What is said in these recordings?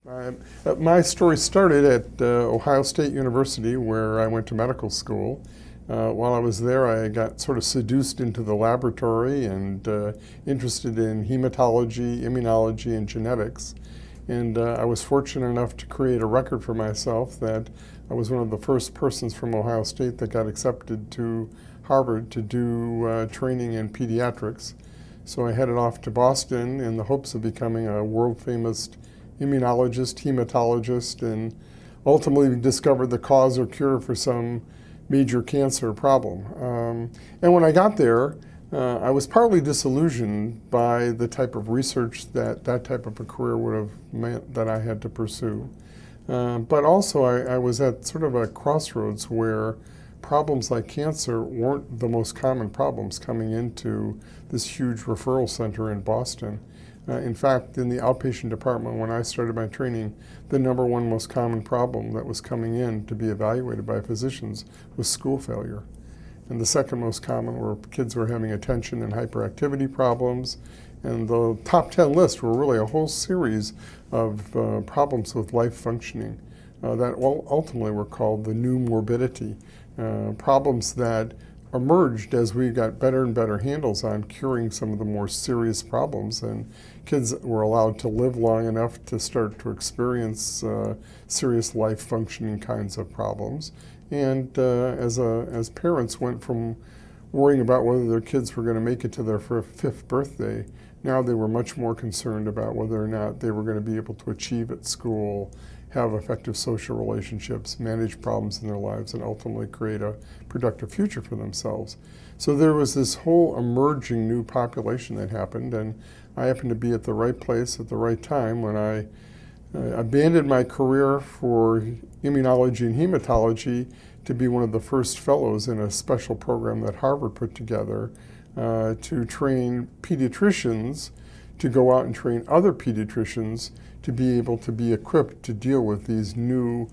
My story started at Ohio State University, where I went to medical school. While I was there, I got sort of seduced into the laboratory and interested in hematology, immunology, and genetics. And I was fortunate enough to create a record for myself that I was one of the first persons from Ohio State that got accepted to Harvard to do training in pediatrics. So I headed off to Boston in the hopes of becoming a world-famous immunologist, hematologist, and ultimately discovered the cause or cure for some major cancer problem. And when I got there, I was partly disillusioned by the type of research that type of a career would have meant that I had to pursue. But also I was at sort of a crossroads where problems like cancer weren't the most common problems coming into this huge referral center in Boston. In fact, in the outpatient department when I started my training, the #1 most common problem that was coming in to be evaluated by physicians was school failure. And the second most common were kids were having attention and hyperactivity problems. And the top 10 list were really a whole series of problems with life functioning that ultimately were called the new morbidity, problems that emerged as we got better and better handles on curing some of the more serious problems, and kids were allowed to live long enough to start to experience serious life functioning kinds of problems. And as parents went from worrying about whether their kids were going to make it to their 5th birthday, now they were much more concerned about whether or not they were going to be able to achieve at school, have effective social relationships, manage problems in their lives, and ultimately create a productive future for themselves. So there was this whole emerging new population that happened, and I happened to be at the right place at the right time when I abandoned my career for immunology and hematology to be one of the first fellows in a special program that Harvard put together to train pediatricians to go out and train other pediatricians to be able to be equipped to deal with these new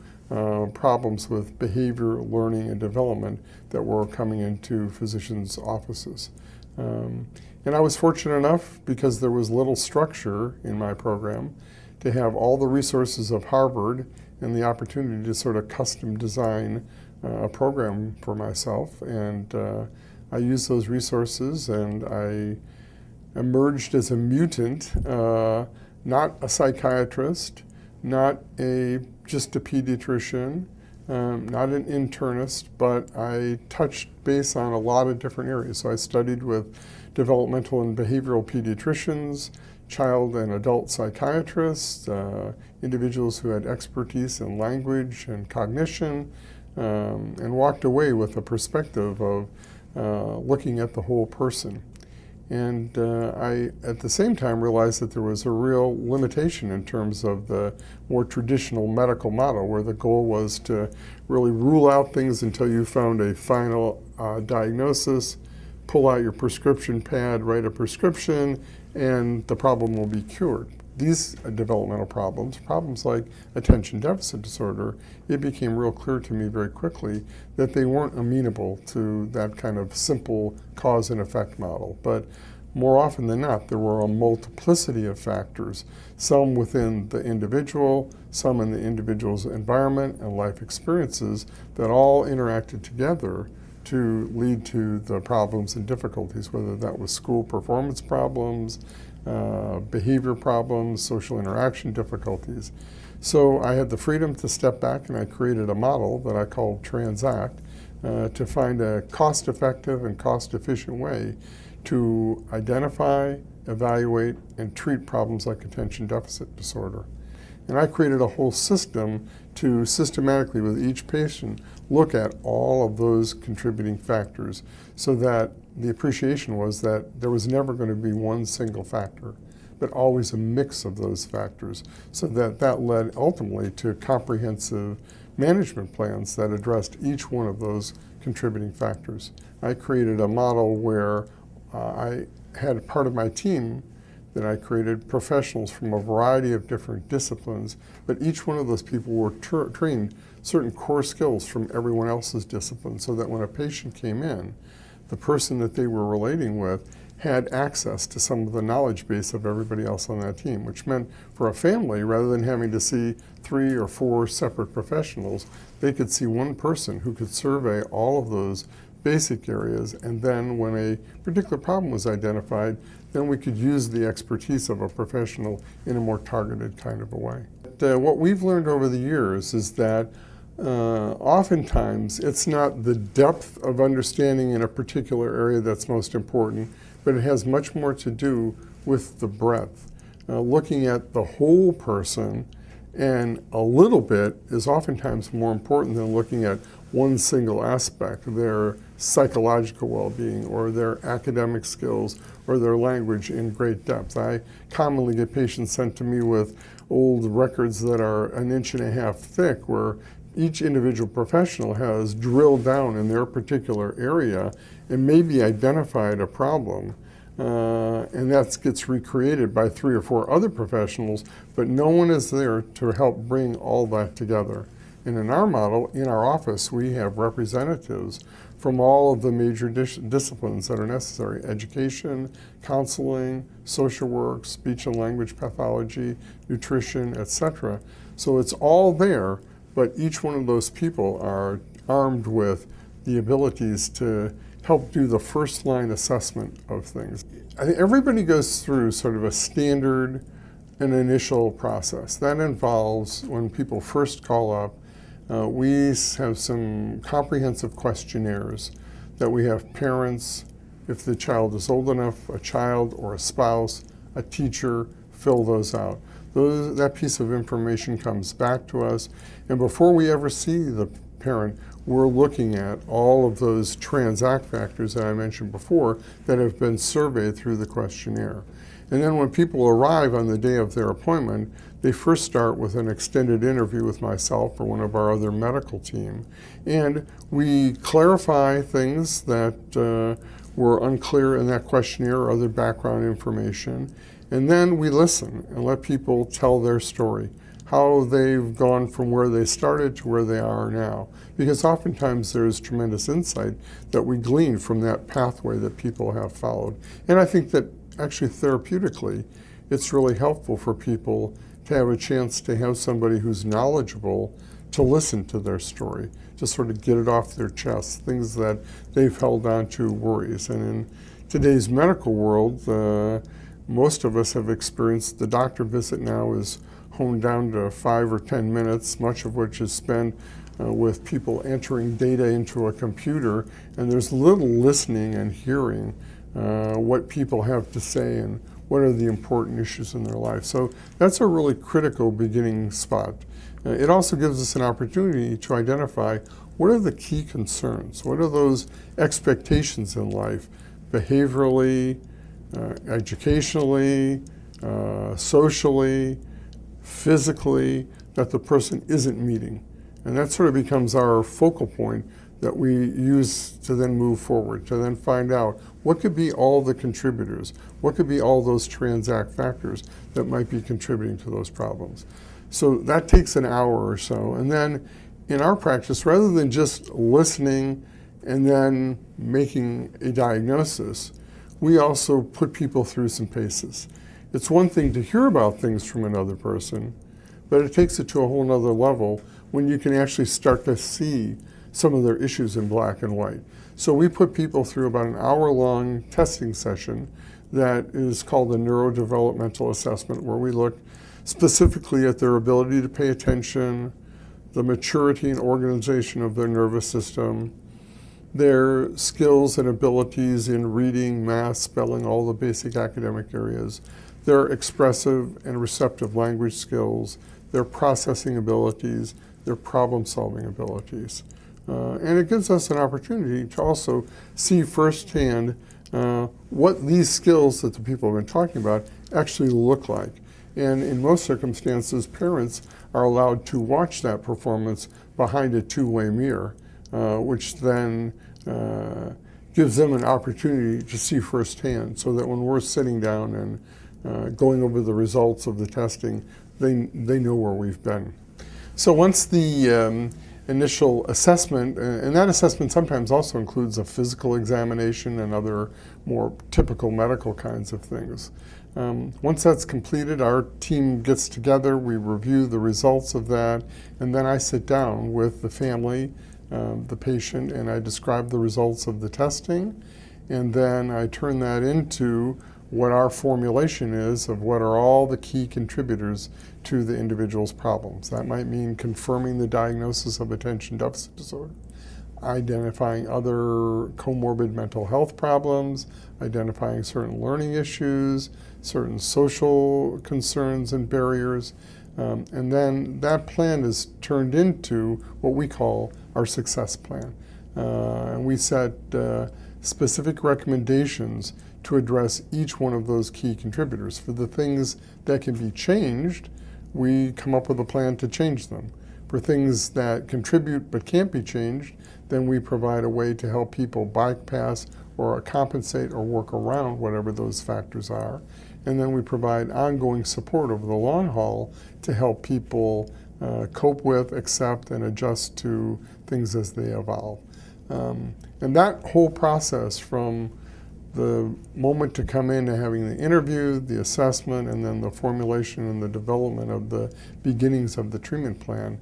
problems with behavior, learning, and development that were coming into physicians' offices. And I was fortunate enough, because there was little structure in my program, to have all the resources of Harvard and the opportunity to sort of custom design a program for myself. And I used those resources, and I emerged as a mutant, not a psychiatrist, not just a pediatrician, not an internist, but I touched base on a lot of different areas. So I studied with developmental and behavioral pediatricians, child and adult psychiatrists, individuals who had expertise in language and cognition, and walked away with a perspective of looking at the whole person. And I, at the same time, realized that there was a real limitation in terms of the more traditional medical model, where the goal was to really rule out things until you found a final diagnosis, pull out your prescription pad, write a prescription, and the problem will be cured. These developmental problems like attention deficit disorder, it became real clear to me very quickly that they weren't amenable to that kind of simple cause and effect model. But more often than not, there were a multiplicity of factors, some within the individual, some in the individual's environment and life experiences, that all interacted together to lead to the problems and difficulties, whether that was school performance problems, behavior problems, social interaction difficulties. So I had the freedom to step back, and I created a model that I called Transact to find a cost-effective and cost-efficient way to identify, evaluate, and treat problems like attention deficit disorder. And I created a whole system to systematically, with each patient, look at all of those contributing factors, so that the appreciation was that there was never going to be one single factor, but always a mix of those factors, so that led ultimately to comprehensive management plans that addressed each one of those contributing factors. I created a model where I had part of my team that I created professionals from a variety of different disciplines, but each one of those people were trained certain core skills from everyone else's discipline, so that when a patient came in, the person that they were relating with had access to some of the knowledge base of everybody else on that team, which meant for a family, rather than having to see 3 or 4 separate professionals, they could see one person who could survey all of those basic areas, and then when a particular problem was identified, then we could use the expertise of a professional in a more targeted kind of a way. What we've learned over the years is that oftentimes it's not the depth of understanding in a particular area that's most important, but it has much more to do with the breadth. Looking at the whole person and a little bit is oftentimes more important than looking at one single aspect, their psychological well-being or their academic skills or their language in great depth. I commonly get patients sent to me with old records that are 1.5 inches thick, where each individual professional has drilled down in their particular area and maybe identified a problem. And that gets recreated by 3 or 4 other professionals, but no one is there to help bring all that together. And in our model, in our office, we have representatives from all of the major disciplines that are necessary: education, counseling, social work, speech and language pathology, nutrition, etc. So it's all there, but each one of those people are armed with the abilities to help do the first line assessment of things. I think everybody goes through sort of a standard and initial process. That involves, when people first call up, we have some comprehensive questionnaires that we have parents, if the child is old enough, a child or a spouse, a teacher, fill those out. That piece of information comes back to us, and before we ever see the parent, we're looking at all of those transact factors that I mentioned before that have been surveyed through the questionnaire. And then when people arrive on the day of their appointment, they first start with an extended interview with myself or one of our other medical team. And we clarify things that were unclear in that questionnaire or other background information. And then we listen and let people tell their story, how they've gone from where they started to where they are now. Because oftentimes there's tremendous insight that we glean from that pathway that people have followed. And I think that actually therapeutically, it's really helpful for people to have a chance to have somebody who's knowledgeable to listen to their story, to sort of get it off their chest, things that they've held on to, worries. And in today's medical world, most of us have experienced the doctor visit now is honed down to 5 or 10 minutes, much of which is spent with people entering data into a computer, and there's little listening and hearing what people have to say and what are the important issues in their life. So that's a really critical beginning spot. It also gives us an opportunity to identify what are the key concerns, what are those expectations in life, behaviorally, educationally, socially, physically, that the person isn't meeting. And that sort of becomes our focal point that we use to then move forward, to then find out what could be all the contributors, what could be all those transact factors that might be contributing to those problems. So that takes an hour or so. And then in our practice, rather than just listening and then making a diagnosis, we also put people through some paces. It's one thing to hear about things from another person, but it takes it to a whole nother level when you can actually start to see some of their issues in black and white. So we put people through about an hour-long testing session that is called a Neurodevelopmental Assessment, where we look specifically at their ability to pay attention, the maturity and organization of their nervous system, their skills and abilities in reading, math, spelling, all the basic academic areas, their expressive and receptive language skills, their processing abilities, their problem-solving abilities. And it gives us an opportunity to also see firsthand what these skills that the people have been talking about actually look like. And in most circumstances, parents are allowed to watch that performance behind a two-way mirror, which then gives them an opportunity to see firsthand, so that when we're sitting down and going over the results of the testing, they know where we've been. So once the initial assessment, and that assessment sometimes also includes a physical examination and other more typical medical kinds of things. Once that's completed, our team gets together, we review the results of that, and then I sit down with the family, the patient, and I describe the results of the testing, and then I turn that into what our formulation is of what are all the key contributors to the individual's problems. That might mean confirming the diagnosis of attention deficit disorder, identifying other comorbid mental health problems, identifying certain learning issues, certain social concerns and barriers, and then that plan is turned into what we call our success plan. And we set specific recommendations to address each one of those key contributors. For the things that can be changed, we come up with a plan to change them. For things that contribute but can't be changed, then we provide a way to help people bypass or compensate or work around whatever those factors are. And then we provide ongoing support over the long haul to help people cope with, accept, and adjust to things as they evolve. And that whole process, from the moment to come in to having the interview, the assessment, and then the formulation and the development of the beginnings of the treatment plan,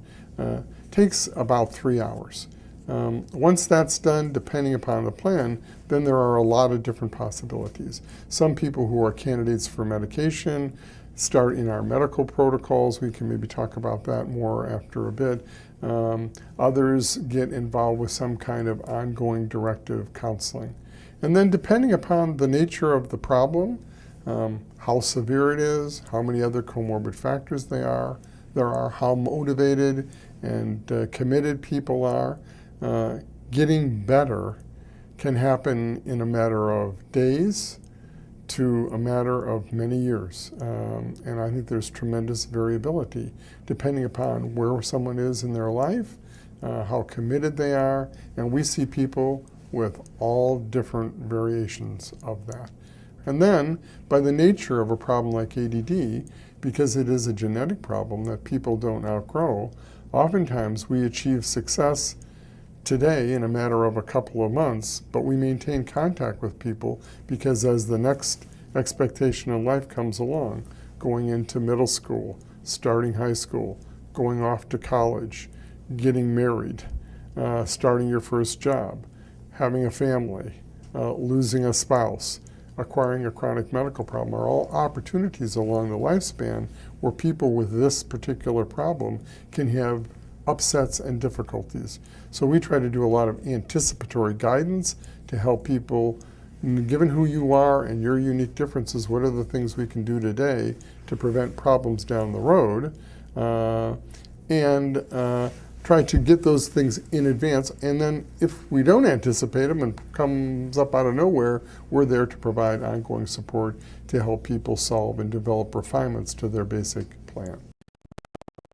takes about 3 hours. Once that's done, depending upon the plan, then there are a lot of different possibilities. Some people who are candidates for medication start in our medical protocols. We can maybe talk about that more after a bit. Others get involved with some kind of ongoing directive counseling. And then depending upon the nature of the problem, how severe it is, how many other comorbid factors there are, how motivated and committed people are, getting better can happen in a matter of days to a matter of many years. And I think there's tremendous variability depending upon where someone is in their life, how committed they are, and we see people with all different variations of that. And then, by the nature of a problem like ADD, because it is a genetic problem that people don't outgrow, oftentimes we achieve success today in a matter of a couple of months, but we maintain contact with people because as the next expectation in life comes along, going into middle school, starting high school, going off to college, getting married, starting your first job, having a family, losing a spouse, acquiring a chronic medical problem are all opportunities along the lifespan where people with this particular problem can have upsets and difficulties. So we try to do a lot of anticipatory guidance to help people, given who you are and your unique differences, what are the things we can do today to prevent problems down the road, and try to get those things in advance. And then if we don't anticipate them and comes up out of nowhere, we're there to provide ongoing support to help people solve and develop refinements to their basic plan.